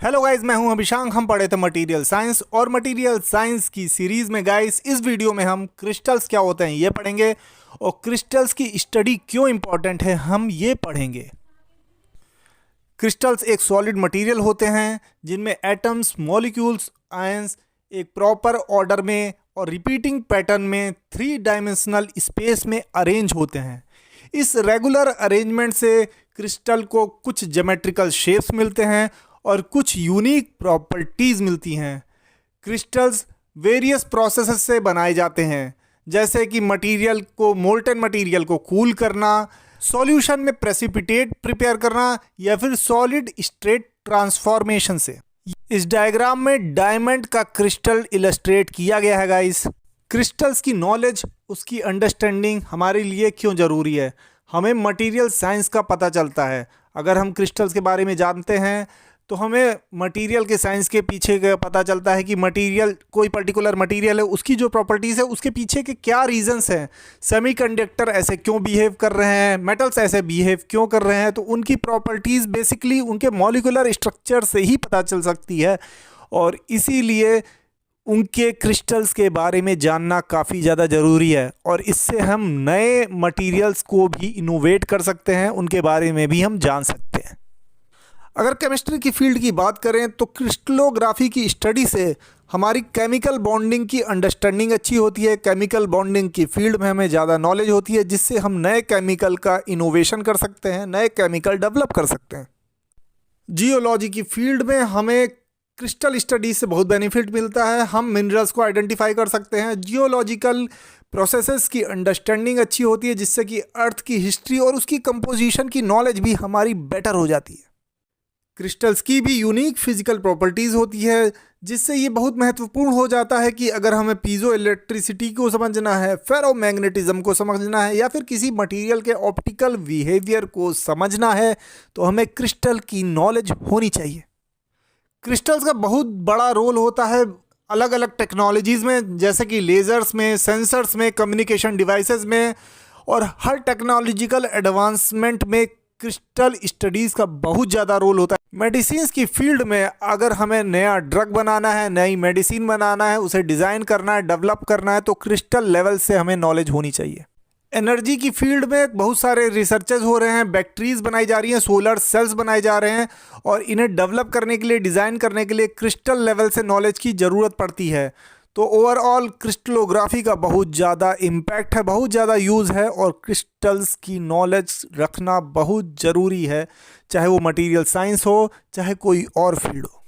Hello guys, मैं हूं अभिशांक। हम पढ़े थे मटेरियल साइंस और मटेरियल साइंस की सीरीज में गाइस इस वीडियो में हम क्रिस्टल्स क्या होते हैं ये पढ़ेंगे और क्रिस्टल्स की स्टडी क्यों इंपॉर्टेंट है हम ये पढ़ेंगे। क्रिस्टल्स एक सॉलिड मटेरियल होते हैं जिनमें एटम्स, मॉलिक्यूल्स, आयंस एक प्रॉपर ऑर्डर में और रिपीटिंग पैटर्न में 3 डायमेंशनल स्पेस में अरेंज होते हैं। इस रेगुलर अरेंजमेंट से क्रिस्टल को कुछ ज्योमेट्रिकल शेप्स मिलते हैं और कुछ यूनिक प्रॉपर्टीज़ मिलती हैं। क्रिस्टल्स वेरियस प्रोसेसेस से बनाए जाते हैं, जैसे कि मटेरियल को, मोल्टन मटेरियल को कूल करना, सॉल्यूशन में प्रेसिपिटेट प्रिपेयर करना या फिर सॉलिड स्टेट ट्रांसफॉर्मेशन से। इस डायग्राम में डायमंड का क्रिस्टल इलस्ट्रेट किया गया है गाइस। क्रिस्टल्स की नॉलेज, उसकी अंडरस्टैंडिंग हमारे लिए क्यों ज़रूरी है? हमें मटेरियल साइंस का पता चलता है। अगर हम क्रिस्टल्स के बारे में जानते हैं तो हमें मटेरियल के साइंस के पीछे का पता चलता है कि मटेरियल, कोई पर्टिकुलर मटेरियल है, उसकी जो प्रॉपर्टीज़ है उसके पीछे के क्या रीजंस हैं। सेमीकंडक्टर ऐसे क्यों बिहेव कर रहे हैं, मेटल्स ऐसे बिहेव क्यों कर रहे हैं, तो उनकी प्रॉपर्टीज़ बेसिकली उनके मॉलिक्यूलर स्ट्रक्चर से ही पता चल सकती है। और इसीलिए उनके क्रिस्टल्स के बारे में जानना काफ़ी ज़्यादा ज़रूरी है और इससे हम नए मटेरियल्स को भी इनोवेट कर सकते हैं, उनके बारे में भी हम जान सकते हैं। अगर केमिस्ट्री की फील्ड की बात करें तो क्रिस्टलोग्राफी की स्टडी से हमारी केमिकल बॉन्डिंग की अंडरस्टैंडिंग अच्छी होती है। केमिकल बॉन्डिंग की फील्ड में हमें ज़्यादा नॉलेज होती है, जिससे हम नए केमिकल का इनोवेशन कर सकते हैं, नए केमिकल डेवलप कर सकते हैं। जियोलॉजी की फील्ड में हमें क्रिस्टल स्टडी से बहुत बेनिफिट मिलता है। हम मिनरल्स को आइडेंटिफाई कर सकते हैं। जियोलॉजिकल प्रोसेसेस की अंडरस्टैंडिंग अच्छी होती है, जिससे कि अर्थ की हिस्ट्री और उसकी कंपोजिशन की नॉलेज भी हमारी बेटर हो जाती है। क्रिस्टल्स की भी यूनिक फिजिकल प्रॉपर्टीज़ होती है, जिससे ये बहुत महत्वपूर्ण हो जाता है कि अगर हमें पीजो इलेक्ट्रिसिटी को समझना है, फेरोमैग्नेटिज्म को समझना है या फिर किसी मटेरियल के ऑप्टिकल बिहेवियर को समझना है तो हमें क्रिस्टल की नॉलेज होनी चाहिए। क्रिस्टल्स का बहुत बड़ा रोल होता है अलग अलग टेक्नोलॉजीज़ में, जैसे कि लेज़र्स में, सेंसर्स में, कम्युनिकेशन डिवाइसेस में, और हर टेक्नोलॉजिकल एडवांसमेंट में क्रिस्टल स्टडीज़ का बहुत ज़्यादा रोल होता है। मेडिसिन्स की फील्ड में अगर हमें नया ड्रग बनाना है, नई मेडिसिन बनाना है, उसे डिज़ाइन करना है, डेवलप करना है, तो क्रिस्टल लेवल से हमें नॉलेज होनी चाहिए। एनर्जी की फील्ड में बहुत सारे रिसर्चेस हो रहे हैं, बैटरीज बनाई जा रही हैं, सोलर सेल्स बनाए जा रहे हैं, और इन्हें डेवलप करने के लिए, डिज़ाइन करने के लिए क्रिस्टल लेवल से नॉलेज की ज़रूरत पड़ती है। तो ओवरऑल क्रिस्टलोग्राफी का बहुत ज़्यादा इम्पैक्ट है, बहुत ज़्यादा यूज़ है और क्रिस्टल्स की नॉलेज रखना बहुत ज़रूरी है, चाहे वो मटेरियल साइंस हो, चाहे कोई और फील्ड हो।